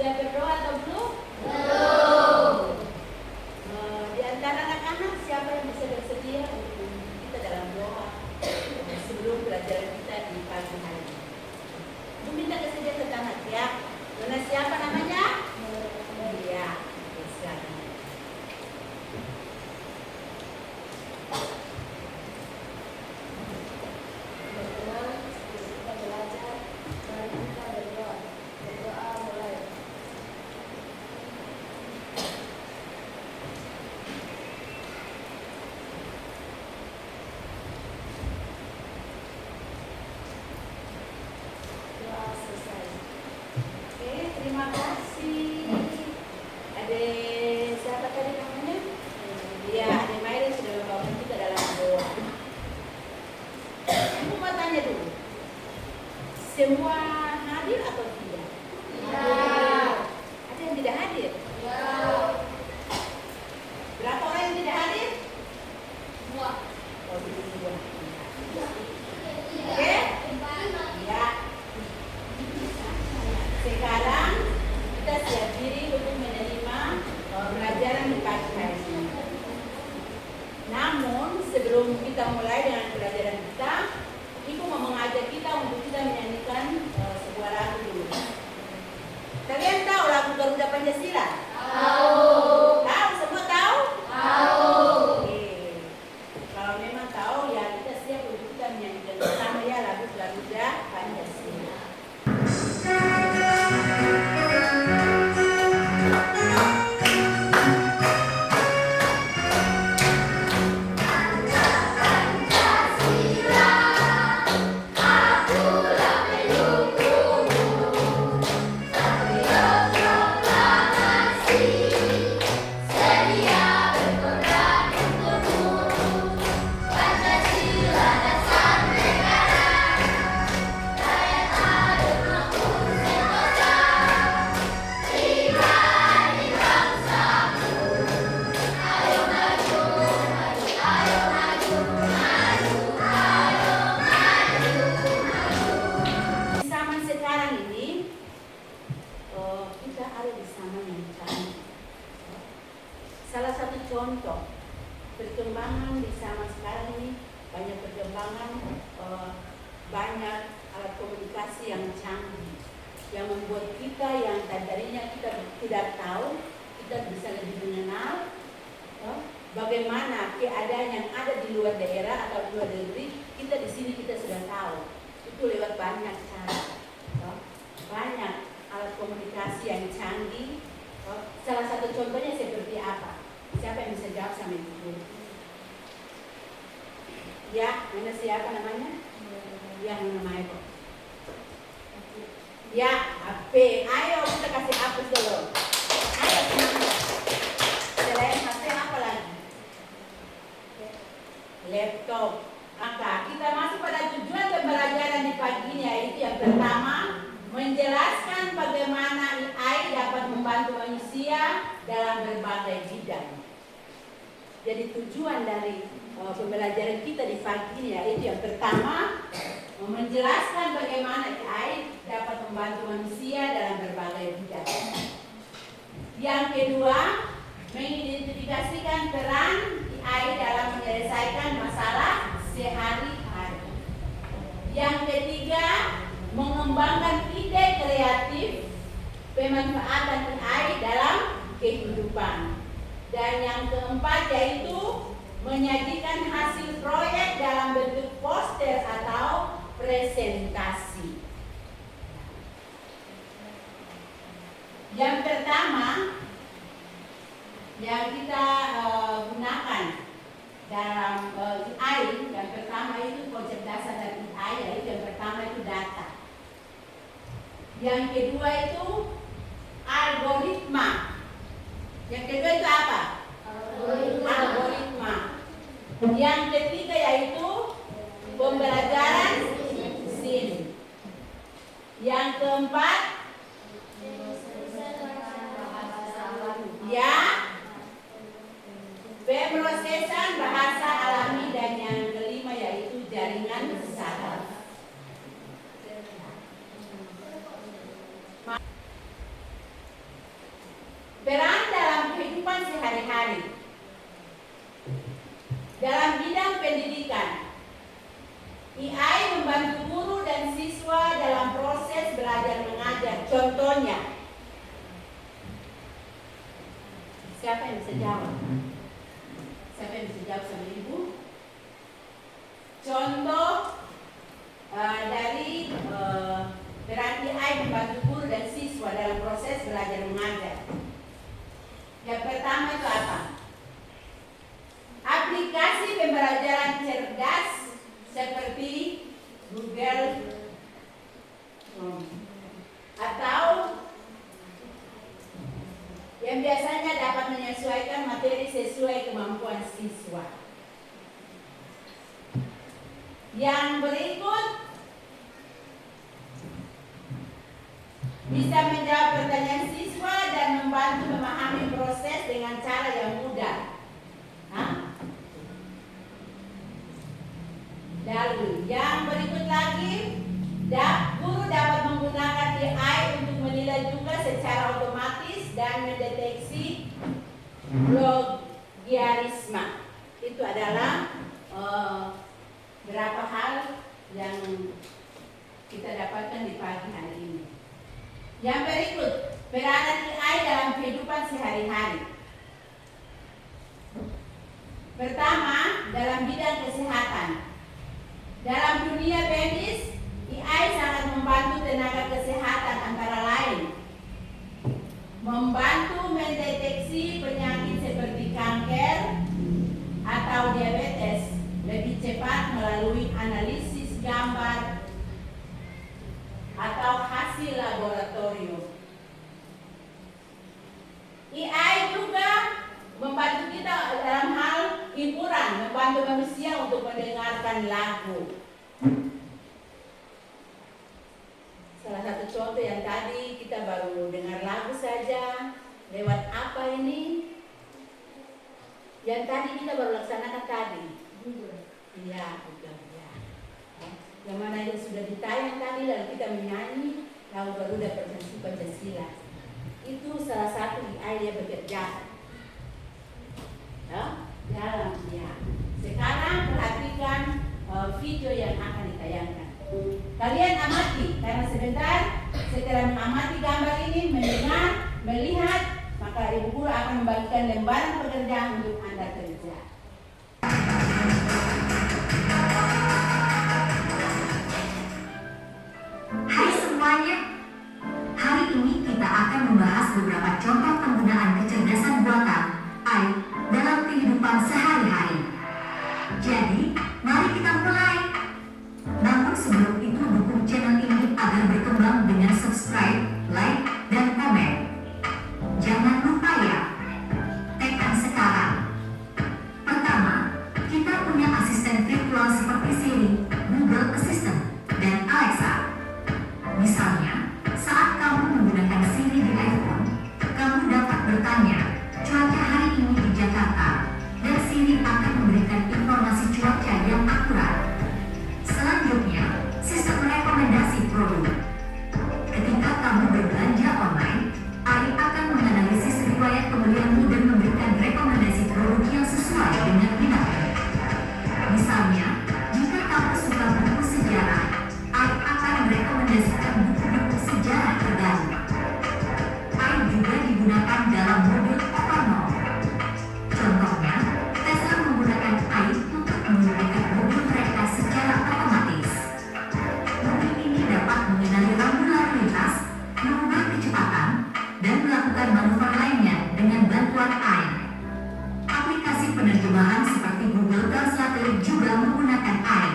Sudah berdoa atau belum? Belum. Di antara anak-anak siapa yang bisa bersedia untuk kita dalam doa sebelum pelajaran kita di pagi hari ini? Ibu minta kesedia tetangga ya. Nona siapa namanya? Iya. Silakan. Terima kasih. Ada siapa tadi namanya? Iya, ada Mairi sudah membangun kita dalam doa. Aku mau tanya dulu. Semua hadir atau tidak? Ya. Ada yang tidak hadir? Ya. Berapa orang yang tidak hadir? Dua. Oh, dua. Oke? Ya. Sekarang kita siap diri untuk menerima pelajaran di pagi hari ini. Namun sebelum kita mulai dengan pelajaran kita, Ibu mau mengajak kita untuk kita menyanyikan sebuah lagu dulu. Kalian tahu lagu Garuda Pancasila? Tahu. Tahu? Semua tahu? Tahu. Oke. Kalau memang tahu ya kita siap untuk kita menyanyikan bersama ya lagu Garuda Pancasila. Salah satu contoh perkembangan di zaman sekarang ini banyak perkembangan, banyak alat komunikasi yang canggih yang membuat kita yang tadinya kita tidak tahu, kita bisa lebih mengenal bagaimana keadaan yang ada di luar daerah atau luar negeri. Kita di sini kita sudah tahu itu lewat banyak cara, banyak alat komunikasi yang canggih. Salah satu contohnya seperti apa? Siapa yang bisa jawab sama Ibu? Ya, mana siapa namanya? Ya, namanya kok. Ya, HP. Ayo kita kasih hapus dulu. Ayo semangat. Selain HP apa lagi? Laptop. Maka kita masuk pada tujuan pembelajaran di pagi ini, yaitu yang pertama, menjelaskan bagaimana AI dapat membantu manusia dalam berbagai bidang. Jadi tujuan dari pembelajaran kita di pagi ini yaitu yang pertama, menjelaskan bagaimana AI dapat membantu manusia dalam berbagai bidang. Yang kedua, mengidentifikasikan peran AI dalam menyelesaikan masalah sehari-hari. Yang ketiga, mengembangkan ide kreatif pemanfaatan AI dalam kehidupan. Dan yang keempat yaitu menyajikan hasil proyek dalam bentuk poster atau presentasi. Yang pertama yang kita gunakan dalam AI, yang pertama itu konsep dasar dari AI, yaitu yang pertama itu data. Yang kedua itu algoritma. Yang kedua itu apa? Algoritma. Yang ketiga yaitu pembelajaran mesin. Yang keempat ya pemrosesan bahasa alami, dan yang kelima yaitu jaringan saraf. Peran dalam kehidupan sehari-hari. Dalam bidang pendidikan, AI membantu guru dan siswa dalam proses belajar mengajar. Contohnya, siapa yang bisa jawab? Siapa yang bisa jawab sama Ibu? Contoh dari peran AI membantu guru dan siswa dalam proses belajar mengajar. Yang pertama itu apa? Aplikasi pembelajaran cerdas seperti Google atau yang biasanya dapat menyesuaikan materi sesuai kemampuan siswa. Yang berikut bisa menjawab pertanyaan siswa dan membantu memahami proses dengan cara yang mudah. Lalu yang berikut lagi, guru dapat menggunakan AI untuk menilai juga secara otomatis dan mendeteksi plagiarisme. Itu adalah beberapa hal yang kita dapatkan di pagi hari ini. Yang berikut, peranan AI dalam kehidupan sehari-hari. Pertama, dalam bidang kesehatan. Dalam dunia medis, AI sangat membantu tenaga kesehatan antara lain membantu mendeteksi penyakit seperti kanker atau diabetes lebih cepat melalui analisis gambar atau hasil laboratorium. AI juga membantu kita dalam hal hiburan, membantu manusia untuk mendengarkan lagu. Salah satu contoh yang tadi kita baru dengar lagu saja, lewat apa ini? Yang tadi kita baru laksanakan tadi. Iya, Google ya. Yang mana yang sudah ditayang tadi lalu kita menyanyi lagu Garuda Pancasila. Itu salah satu AI yang bekerja. Dalam ya. Sekarang perhatikan video yang akan ditayangkan. Kalian amati, karena sebentar setelah mengamati gambar ini, mendengar, melihat, maka ibu guru akan membagikan lembaran pekerjaan untuk Anda kerja. Hai semuanya, hari ini kita akan membahas beberapa contoh penggunaan kecerdasan buatan AI dalam kehidupan sehari-hari. Jadi, mari kita mulai. Namun sebelum itu dukung channel ini agar berkembang dengan subscribe, like, dan komen. Jangan lupa ya, tekan sekarang. Pertama, kita punya asisten virtual seperti Siri, Google Assistant, dan Alexa. Misalnya, saat kamu menggunakan Siri di iPhone, kamu dapat bertanya, cuaca hari ini di Jakarta, dan Siri akan memberikan informasi cuaca yang akurat. Selanjutnya, sistem rekomendasi produk. Ketika kamu berbelanja online, AI akan menganalisis riwayat pembelianmu dan memberikan rekomendasi produk yang sesuai dengan minatmu. Misalnya, jika kamu suka buku sejarah, AI akan merekomendasikan buku-buku sejarah terbaru. AI juga digunakan dalam mobil otonom. Contohnya, Tesla menggunakan AI untuk mengendalikan mobil mereka secara otomatis. Mobil ini dapat mengenali rambu lalu lintas, mengubah kecepatan, dan melakukan manuver lainnya dengan bantuan AI. Aplikasi penerjemahan seperti Google Translate juga menggunakan AI.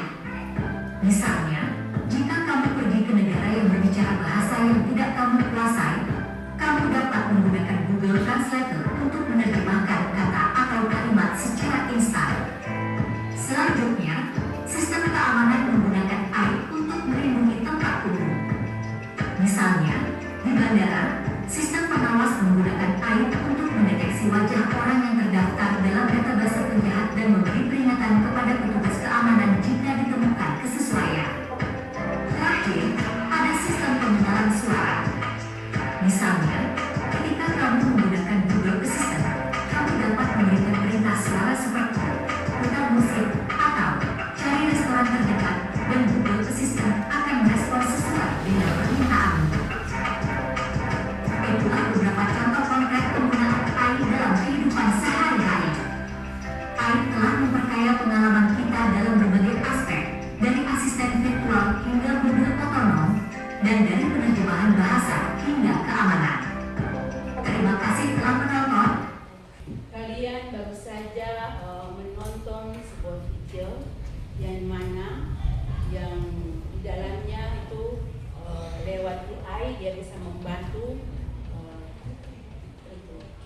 Misalnya, jika kamu pergi ke negara yang berbicara bahasa yang tidak kamu kuasai, kamu dapat menggunakan Google Translate untuk menerjemahkan kata atau kalimat secara instan. Selanjutnya, sistem keamanan menggunakan AI untuk melindungi tempat umum. Misalnya, di bandara, sistem pengawas menggunakan AI untuk mendeteksi wajah orang yang terdaftar dalam database penjahat dan memberi peringatan kepada petugas keamanan jika ditemukan kesesuaian.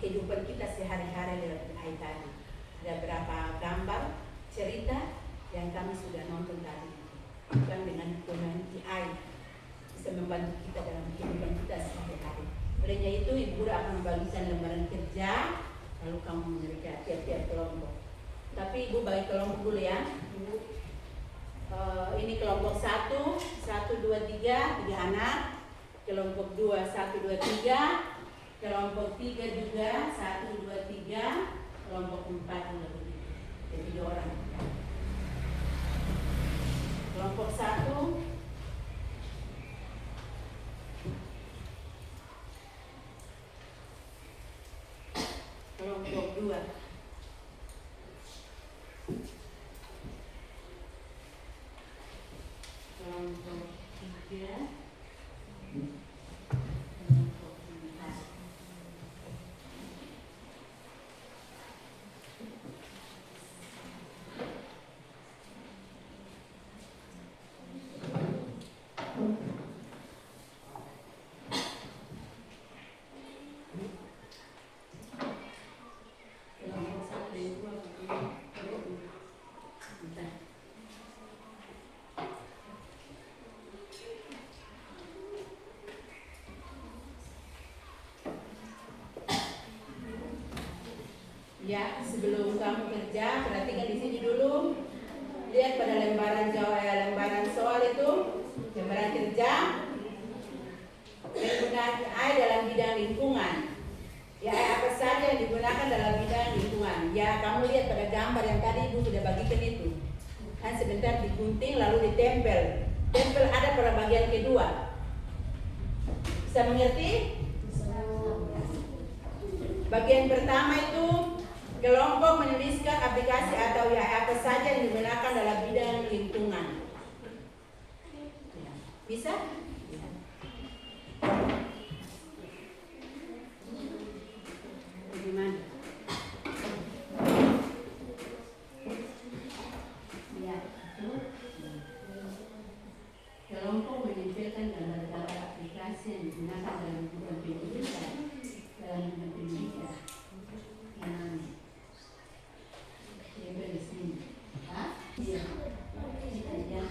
kehidupan kita sehari-hari dalam AI tadi. Ada beberapa gambar, cerita yang kami sudah nonton tadi. Bukan dengan penggunaan AI bisa membantu kita dalam kehidupan kita sehari-hari. Olehnya itu Ibu Guru akan membagikan lembaran kerja, lalu kamu memberikan tiap-tiap kelompok. Tapi Ibu bagi kelompok dulu ya. Ini kelompok 1, 1, 2, 3, 3 anak. Kelompok 2, 1, 2, 3. Kelompok 3 juga, 1, 2, 3. Kelompok 4 juga begitu. Jadi 2 orang. Kelompok 1. Kelompok 2. Kelompok 3. Kelompok 4. Ya, sebelum kamu kerja, perhatikan di sini dulu. Lihat pada lembaran soal itu, lembaran kerja, penggunaan AI dalam bidang lingkungan. Ya, apa saja yang digunakan dalam bidang lingkungan. Ya, kamu lihat pada gambar yang tadi Ibu sudah bagikan itu. Kan sebentar digunting lalu ditempel. Tempel ada pada bagian kedua. Bisa mengerti? Bagian pertama itu kelompok menuliskan aplikasi atau AI apa saja yang digunakan dalam bidang lingkungan. Bisa? Bagaimana? Ya, kelompok menempelkan gambar-gambar aplikasi yang digunakan dalam bidang pendidikan, dalam bidang pendidikan. Di sini. Hah? Iya. Iya.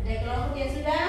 Ada kelompok yang sudah?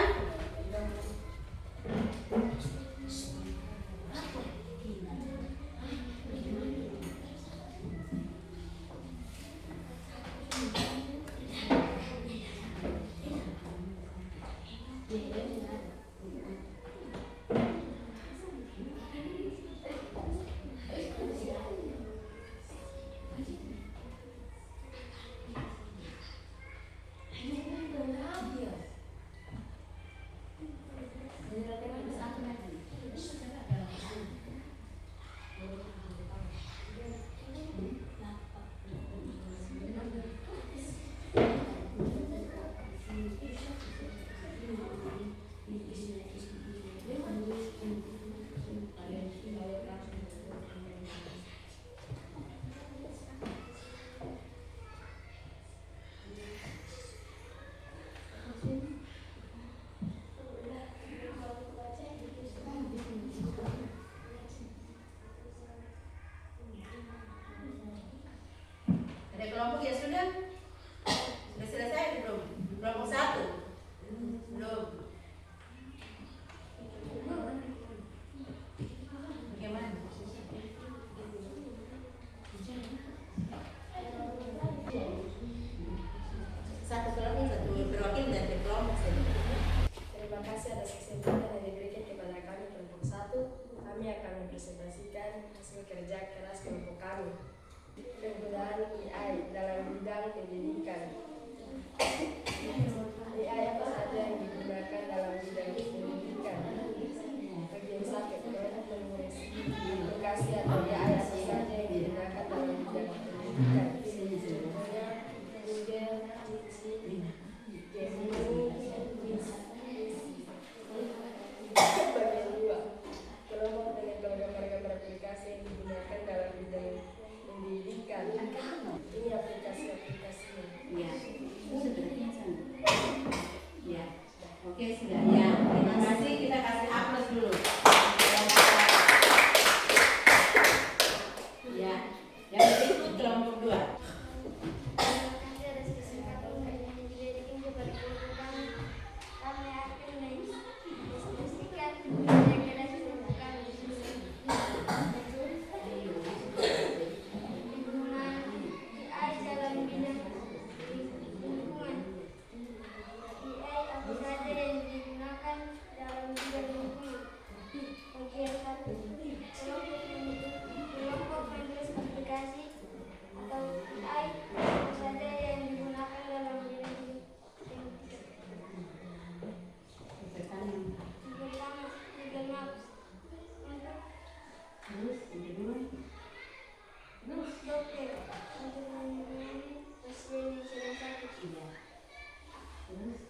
Ada kelompok ya sudah? Sudah selesai belum? Kelompok 1? Belum. Bagaimana? Satu kelompok, satu perwakilan dari kelompok saja. Terima kasih atas kesempatan yang diberikan kepada kami kelompok 1. Kami akan mempresentasikan hasil kerja keras kelompok kami. Penggunaan AI dalam bidang pendidikan. AI apa saja yang digunakan dalam bidang pendidikan? Bagian 1, kelompok menulis aplikasi atau AI apa saja yang digunakan dalam bidang pendidikan. Contohnya Google, Jitsi, Gemini, Oke, sudah ya. Terima kasih. Kita kasih aplaus dulu. Ya. Yang berikut kelompok 2. Terima kasih atas kesempatan kami diberikan kepada kami. Kami akan mendistribusikan rekomendasi untuk kami. Penggunaan AI dalam bidang lingkungan. AI apa saja yang digunakan dalam bidang lingkungan? Bagian 1. Kelompok menulis aplikasi atau AI apa saja yang digunakan dalam bidang lingkungan. Pertanyaan. Pertama, Google Maps. Terus yang kedua. Dokter untuk menangani pasien yang sedang sakit. Iya. Terus.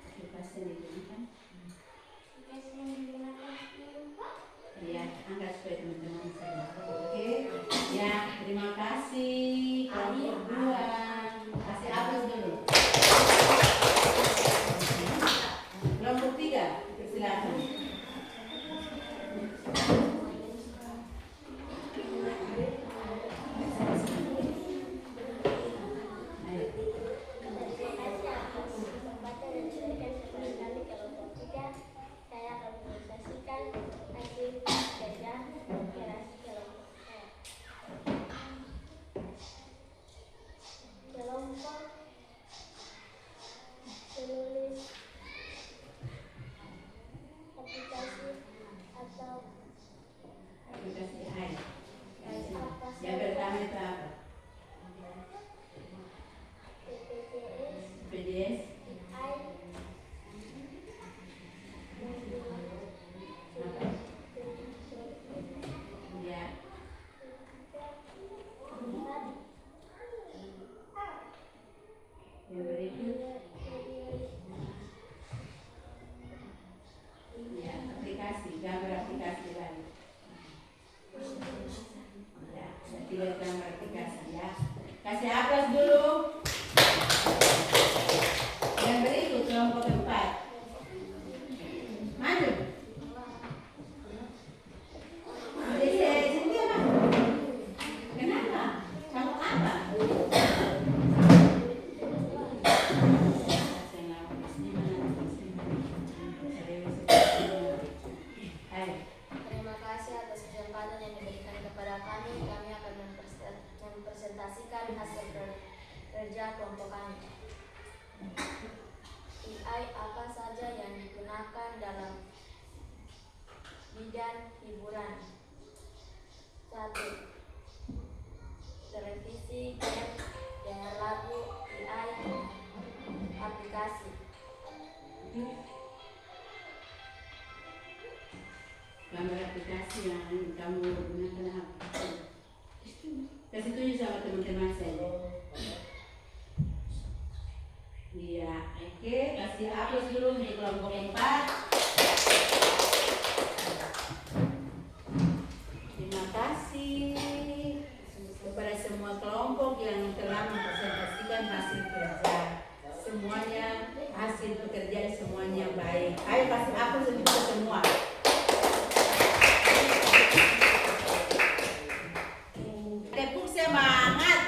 Oke, pasien digunakan. Aplikasi yang digunakan Ya, angkat supaya teman-teman bisa dapat. Oke. Ya, terima kasih. Kelompok 2. Kasih aplaus dulu. Kelompok 3, silakan. Ayo. Terima kasih atas kesempatan yang diberikan kepada kami kelompok 3. Saya akan menjelaskan hasil kerja operasi kelompok saya. Kelompok menulis aplikasi atau Aplikasi AI. apa Yang pertama itu apa? PPTS, PDS. AI, Ya. Yang berikut. Ya, aplikasi, gambar aplikasi lain. Ya, tidak gambar aplikasi ya. Kasih aplaus dulu. Yang berikut kelompok 4. Maju. Cynthia, Pak. Kenapa? Kamu apa? Terima kasih atas kesempatan yang diberikan kepada kami. Kami akan mempresentasikan hasil kerja kelompok kami. AI apa saja yang digunakan dalam bidang hiburan? 1. Televisi, game, dengar lagu, AI, aplikasi. Gambar aplikasi yang kamu gunakan apa? Kasih tunjuk sama teman-teman saya. Iya, oke. Kasih aplaus dulu untuk kelompok 4. Terima kasih kepada semua kelompok yang telah mempresentasikan hasil kerja. Semuanya hasil pekerjaan semuanya baik. Ayo kasih aplaus untuk kita semua. Tepuk semangat.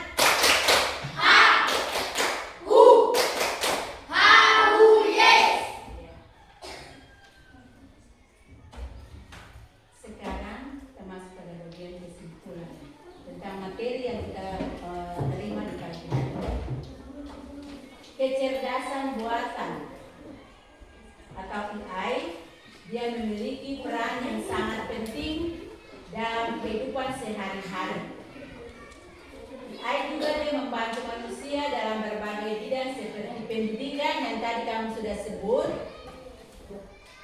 Sekarang kita masuk pada bagian kesimpulan tentang materi yang kita terima di pagi hari. Kecerdasan buatan atau AI, dia memiliki peran yang sangat penting dalam kehidupan sehari-hari. AI juga dia membantu manusia dalam berbagai bidang seperti pendidikan yang tadi kamu sudah sebut.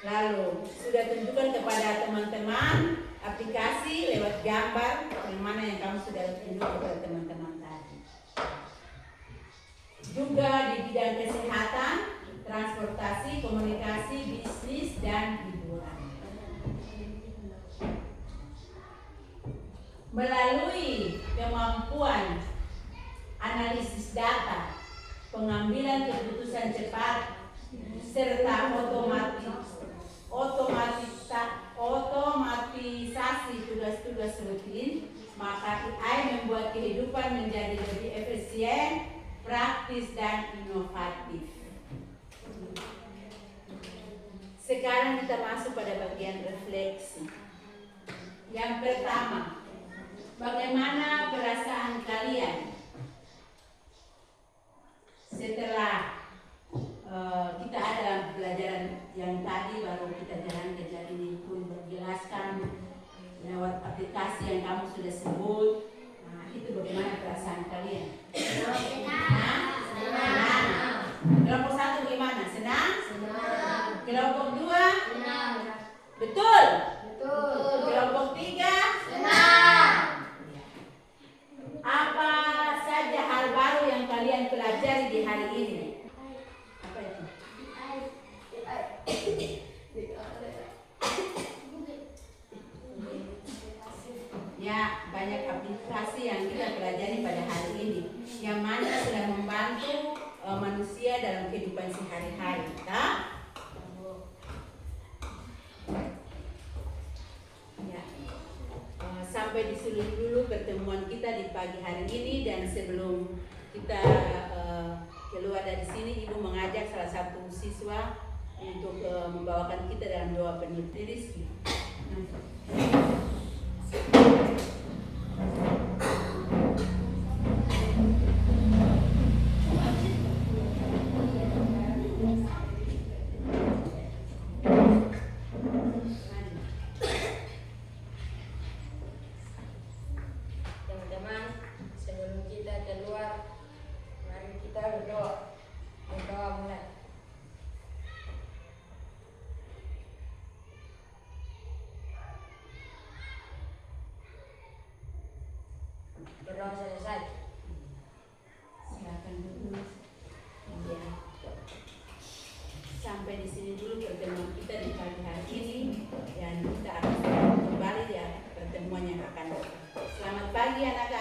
Lalu sudah tunjukkan kepada teman-teman aplikasi lewat gambar yang mana yang kamu sudah tunjukkan kepada teman-teman tadi. Juga di bidang kesehatan, transportasi, komunikasi, bisnis, dan hiburan. Melalui kemampuan analisis data, pengambilan keputusan cepat, serta otomatisasi tugas-tugas rutin, maka AI membuat kehidupan menjadi lebih efisien, praktis, dan inovatif. Sekarang kita masuk pada bagian refleksi. Yang pertama, bagaimana perasaan kalian setelah kita ada pelajaran yang tadi baru kita jalankan, jadi ini pun dijelaskan lewat aplikasi yang kamu sudah sebut. Nah, itu bagaimana perasaan kalian? Senang. Kelompok 1 gimana? Senang? Kelompok 2? Betul? Kelompok 3? Apa saja hal baru yang kalian pelajari di hari ini? Apa itu? Ya, banyak aplikasi yang kita pelajari pada hari ini, yang mana sudah membantu manusia dalam kehidupan sehari-hari. Ya. Sampai di sini dulu pertemuan kita di pagi hari ini, dan sebelum kita keluar dari sini, Ibu mengajak salah satu siswa untuk membawakan kita dalam doa penutup. Rizky. Teman-teman, sebelum kita keluar, mari kita berdoa. Berdoa mulai. Berdoa selesai. Silakan dulu. Ya. Sampai di sini dulu pertemuan kita di pagi hari ini, dan kita akan kembali di pertemuan yang akan datang. Selamat pagi anak-anak.